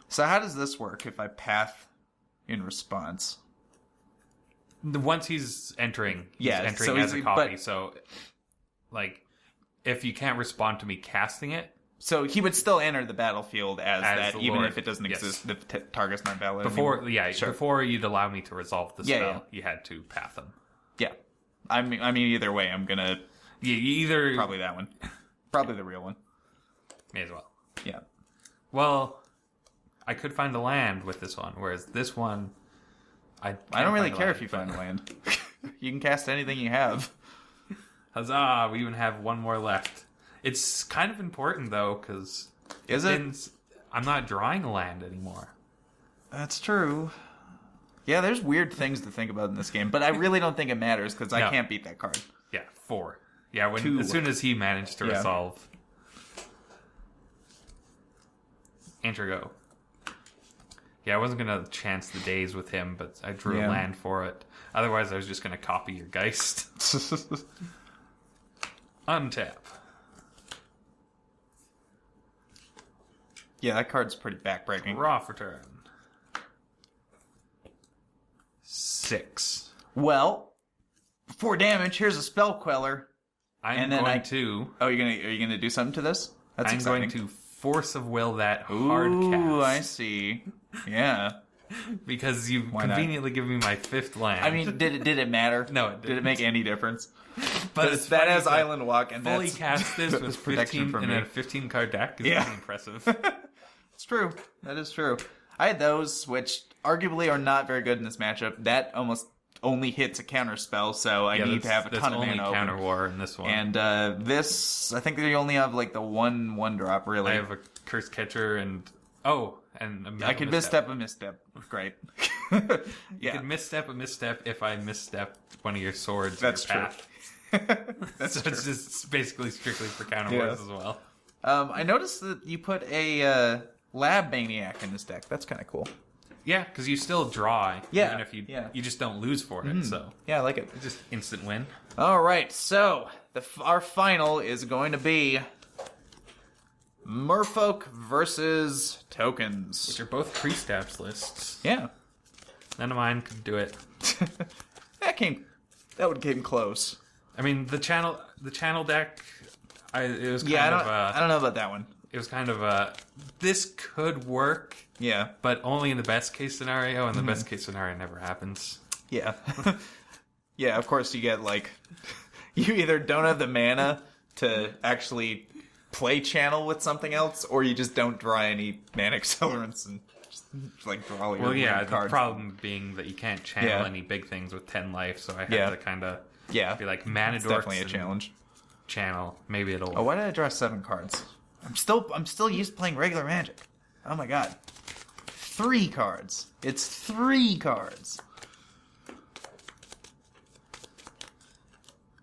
So how does this work if I path in response? Once he's entering, he's Yeah, entering so as a copy. but- So, like, if you can't respond to me casting it, So he would still enter the battlefield as that, the even Lord. if it doesn't Yes. exist. The target's not valid before anymore. Sure. before you'd allow me to resolve the Yeah, spell, yeah. you had to path him. Yeah. I mean, either way, I'm gonna You either probably that one. Probably the real one. may as well. Yeah. Well, I could find a land with this one, whereas this one, I I don't really care if you find land. You can cast anything you have. Huzzah! We even have one more left. It's kind of important though, because Is it? I'm not drawing a land anymore. That's true. Yeah, there's weird things to think about in this game, but I really don't think it matters because I No. can't beat that card. Yeah, 4. Yeah, Two. as soon as he managed to Yeah. resolve. Enter go. Yeah, I wasn't gonna chance the days with him, but I drew Yeah. a land for it. Otherwise, I was just gonna copy your Geist. Untap. Yeah, that card's pretty backbreaking. Draw for turn. 6. Well, 4 damage. Here's a spell queller. I'm And then going I- to. Oh, are you gonna do something to this? That's I'm exciting. going to force of will that hard Ooh, I cast see. Yeah. because you Why not? conveniently give me my 5th land. I mean, did it matter? No, it Did it didn't. make any difference? but That has funny to Island Walk, and fully that's cast this with protection 15 from in me. a 15 card deck is Yeah. pretty impressive. It's true. That is true. I had those, which arguably are not very good in this matchup. That almost only hits a counter spell, so I need to have a ton of only mana counter open. war in this one. And this, I think they only have like the one drop, really. I have a Curse Catcher and I could misstep a misstep. Great. You Yeah, could misstep a misstep if I misstep one of your swords. That's in your true. path. that's So true. it's just basically strictly for counter Yeah. wars as well. I noticed that you put a Lab Maniac in this deck. That's kind of cool. Yeah, because you still draw. Yeah, Even if you yeah. you just don't lose for it. So Yeah, I like it. it's just instant win. All right, so our final is going to be Merfolk versus Tokens. Which are both pre-stabs lists. Yeah, None of mine could do it. that would came close. I mean, the channel deck. It was kind Yeah, of I don't know about that one. it was kind of this could work, Yeah, but only in the best case scenario, and the best case scenario never happens. yeah, yeah. Of course, you get like you either don't have the mana to actually play channel with something else, or you just don't draw any mana accelerants and just like draw all your Well, yeah, weird the cards. problem being that you can't channel Yeah. any big things with 10 life, so I had Yeah. to kind of Yeah, be like mana it's dorks definitely a and challenge. channel. Maybe it'll. Oh, why did I draw 7 cards? I'm still used to playing regular Magic. Oh my god. 3 cards. It's 3 cards.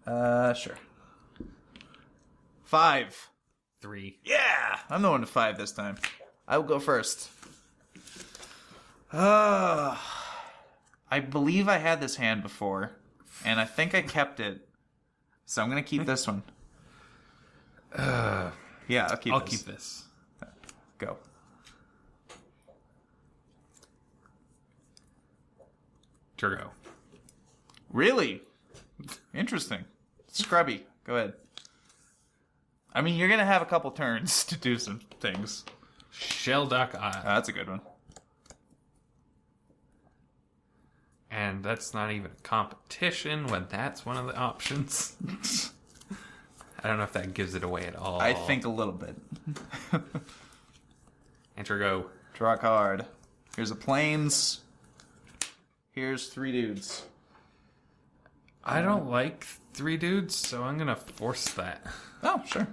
Sure. 5. 3. Yeah! I'm the one to 5 this time. I will go first. I believe I had this hand before, and I think I kept it. So I'm gonna keep this one. Yeah, I'll keep I'll this. keep this. Go. Turgo. Really? Interesting. Scrubby, go ahead. I mean, you're going to have a couple turns to do some things. Shelduck Isle. That's a good one. And that's not even a competition when that's one of the options. I don't know if that gives it away at all. I think a little bit. Enter go. Draw a card. Here's a plains. Here's 3 dudes. I don't like 3 dudes, so I'm going to force that. Oh, sure.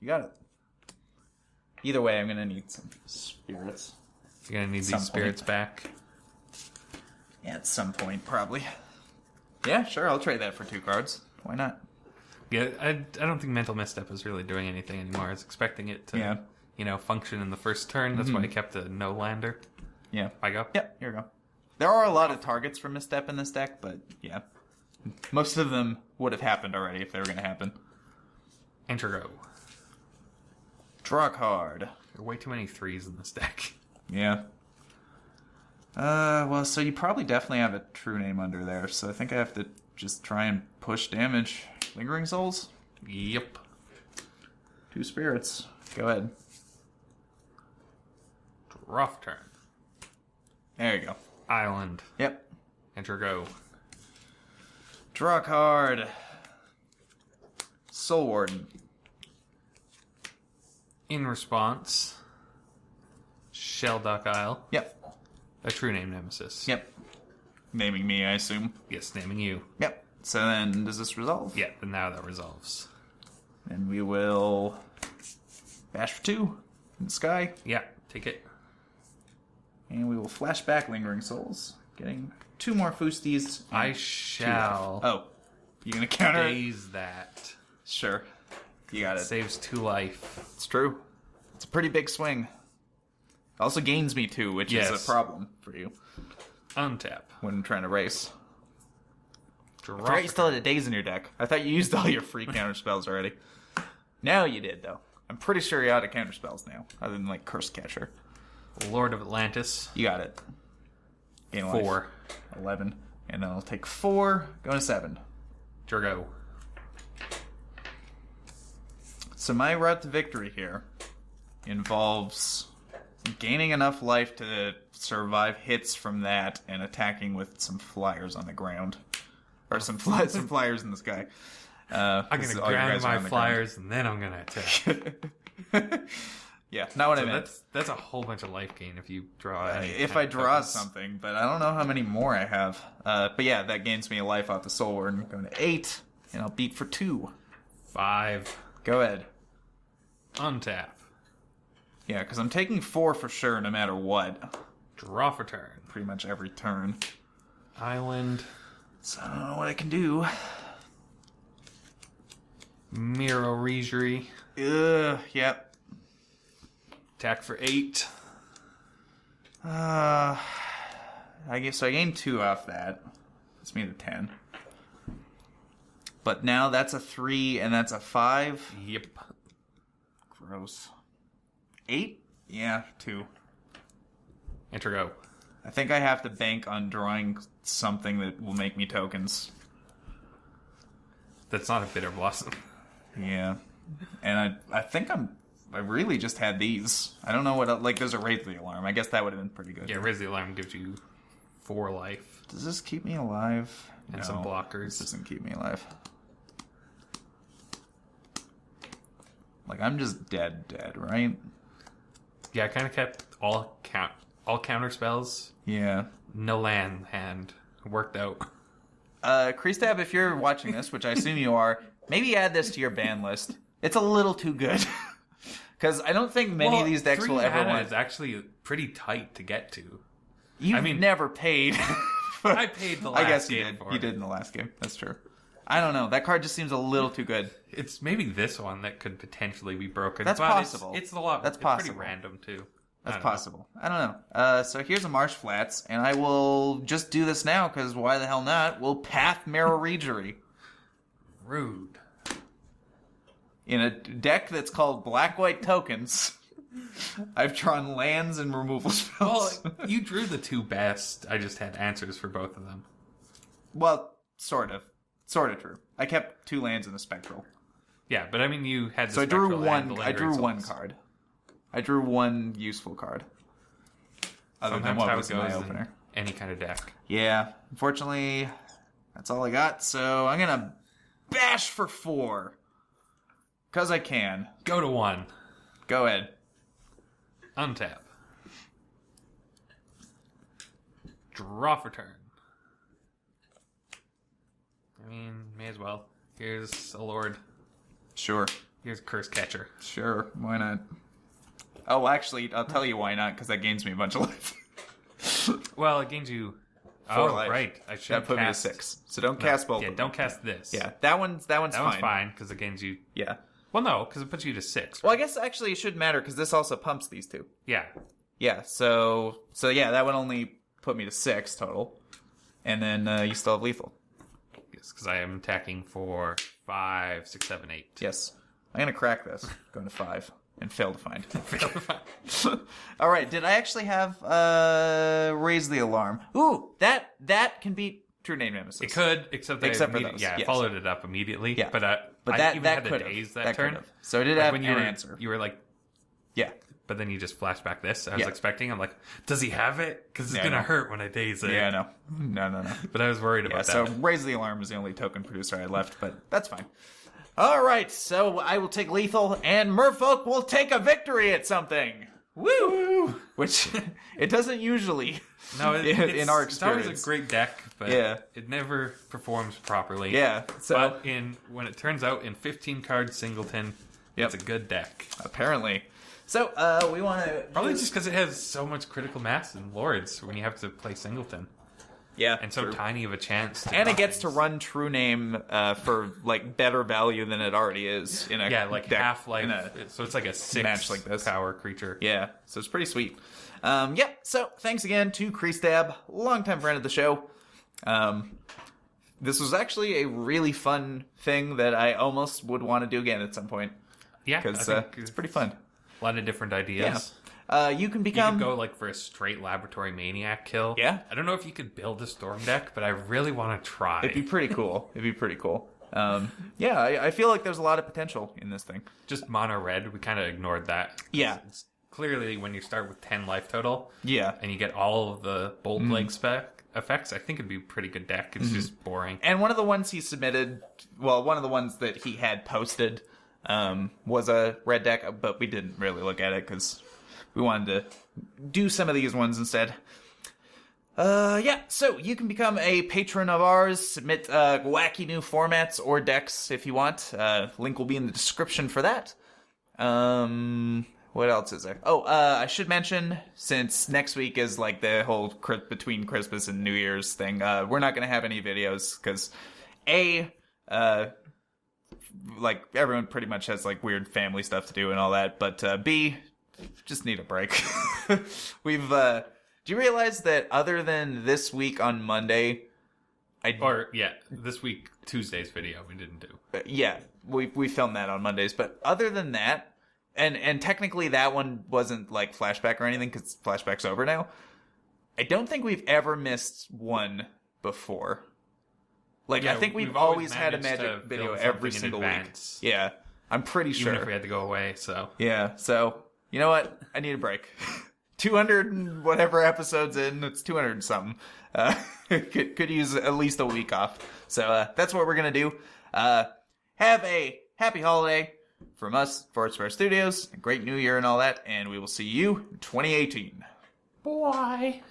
You got it. Either way, I'm going to need some spirits. You're going to need these spirits back. Yeah, at some point, probably. Yeah, sure, I'll trade that for 2 cards. Why not? Yeah, I don't think Mental Misstep is really doing anything anymore. I was expecting it to, function in the first turn. That's why I kept a no-lander. Yeah. I go? Yep, here we go. There are a lot of targets for Misstep in this deck, but yeah. Most of them would have happened already if they were going to happen. Enter go. Draw a card. There are way too many 3s in this deck. Yeah. Well, so you probably definitely have a true name under there, so I think I have to just try and push damage. Lingering Souls? Yep. 2 spirits. Go ahead. Rough turn. There you go. Island. Yep. Enter go. Draw a card. Soul Warden. In response, Shelduck Isle. Yep. A true name nemesis. Yep. Naming me, I assume. Yes, naming you. Yep. So then, does this resolve? Yeah, then now that resolves. And we will bash for 2 in the sky. Yeah, take it. And we will flash back Lingering Souls, getting 2 more Foosties. I shall. Oh, you gonna counter it? Daze that. Sure. You got it. Saves 2 life. It's true. It's a pretty big swing. Also gains me 2, which is a problem for you Untap. when trying to race. I Drop forgot you still had a Daze in your deck. I thought you used all your free counter spells already. Now you did, though. I'm pretty sure you're out of counter spells now, other than, like, Curse Catcher. Lord of Atlantis. You got it. Gain 4. life. 11. And then I'll take 4, go to 7. Turgo. So my route to victory here involves gaining enough life to survive hits from that and attacking with some flyers on the ground. Or some flyers in the sky. I'm going to ground my flyers and then I'm going to attack. Yeah, not what I meant. That's a whole bunch of life gain if you draw any. If I draw something, but I don't know how many more I have. But yeah, that gains me a life off the Soul Warden. Going to 8, and I'll beat for 2. 5. Go ahead. Untap. Yeah, because I'm taking 4 for sure, no matter what. Draw for turn. Pretty much every turn. Island. So I don't know what I can do. Merfolk. Yep. Attack for 8. I guess so I gained 2 off that. It's me to 10. But now that's a 3 and that's a 5. Yep. Gross. 8? Yeah, 2. Enter go. I think I have to bank on drawing something that will make me tokens. That's not a Bitter Blossom. Yeah. And I think I really just had these. I don't know what... Like, there's a Raise the Alarm. I guess that would have been pretty good. Yeah, Raise the Alarm gives you 4 life. Does this keep me alive? And some blockers. This doesn't keep me alive. Like, I'm just dead, right? Yeah, I kind of kept all counter spells. Yeah. No land hand. Worked out. Kreestab, if you're watching this, which I assume you are, maybe add this to your ban list. It's a little too good. Because I don't think many of these decks will ever want... It's actually pretty tight to get to. You've never paid. I paid the last game. I guess you did. You did in the last game. That's true. I don't know. That card just seems a little too good. It's maybe this one that could potentially be broken. That's possible. It's a lot. That's possible. Pretty random too. That's possible. I don't know. So here's a Marsh Flats, and I will just do this now because why the hell not? We'll Path Merfolk. Rude. In a deck that's called Black-White Tokens, I've drawn lands and removal spells. Well, you drew the 2 best. I just had answers for both of them. Well, sort of. Sort of true. I kept 2 lands in the Spectral. Yeah, but I mean, you had the So I drew Spectral and the one. I drew Lingering one Souls. card. I drew 1 useful card. Other than Sometimes what how was it in my goes opener. in any kind of deck. Yeah, unfortunately, that's all I got. So I'm gonna bash for 4. Because I can. Go to 1. Go ahead. Untap. Draw for turn. I mean, may as well. Here's a Lord. Sure. Here's Curse Catcher. Sure. Why not? Oh, actually, I'll tell you why not, because that gains me a bunch of life. Well, it gains you... 4 life. Right. I should That put cast... me to 6. So don't cast both. Yeah, don't cast this. Yeah, that one's fine. That one's fine, because it gains you... Yeah. Well, no, because it puts you to 6. Right? Well, I guess actually it shouldn't matter, because this also pumps these 2. Yeah. Yeah, so yeah, that would only put me to 6 total. And then you still have lethal. Yes, because I am attacking for 5, 6, 7, 8. Yes. I'm going to crack this. Going to 5. And fail to find. All right. Did I actually have Raise the Alarm? Ooh, that can beat True Name Nemesis. It could, except that Except for I those, I yes. followed it up immediately. Yeah. But But I even that had the could daze have. that turn. Could have. So I did Like have when an answer. You were like, Yeah. but then you just flashed back this. I was Yeah. expecting. I'm like, does he have it? Because it's Yeah, gonna no. hurt when I daze it. Yeah, no. No. But I was worried Yeah, about so that. Raise the Alarm is the only token producer I left, but that's fine. All right, so I will take lethal, and Merfolk will take a victory at something. Woo! Which it doesn't usually. No, in our it's always experience. a great deck, but Yeah. it never performs properly. Yeah. So But when it turns out in 15 card singleton, Yep. it's a good deck. apparently, so we want to Probably just because it has so much critical mass in Lords when you have to play singleton. yeah, And so true. tiny of a chance to And draw it gets to things. run True Name for like better value than it already is in a like deck, half-life. in a So it's like a 6 match like this. power creature. Yeah, so it's pretty sweet. So thanks again to Creastab, longtime friend of the show. This was actually a really fun thing that I almost would want to do again at some point, Yeah, because I think it's pretty fun. a lot of different ideas. You can You become... could go like for a straight Laboratory Maniac kill. Yeah. I don't know if you could build a Storm deck, but I really want to try. It'd be pretty cool. I feel like there's a lot of potential in this thing. Just mono red, we kind of ignored that. Yeah. It's clearly, when you start with 10 life total, Yeah. and you get all of the Bolt Leg spec effects, I think it'd be a pretty good deck. It's just boring. And one of the ones he submitted, one of the ones that he had posted, was a red deck, but we didn't really look at it because we wanted to do some of these ones instead. So you can become a patron of ours, submit wacky new formats or decks if you want. Link will be in the description for that. What else is there? I should mention, since next week is like the whole between Christmas and New Year's thing, we're not going to have any videos because like everyone pretty much has like weird family stuff to do and all that, but B, just need a break. Do you realize that other than this week on Monday, This week, Tuesday's video we didn't do. we filmed that on Mondays, but other than that, and technically that one wasn't like flashback or anything because flashback's over now. I don't think we've ever missed one before. Like, Yeah, I think we've we've always always had a managed to magic video film every something in single week. advance. Yeah, I'm pretty sure. Even if we had to go away, so. Yeah, so, you know what? I need a break. 200 and whatever episodes in, it's 200 and something. Could use at least a week off. So that's what we're going to do. Have a happy holiday from us, Forward Square Studios. A great new year and all that, and we will see you in 2018. Bye.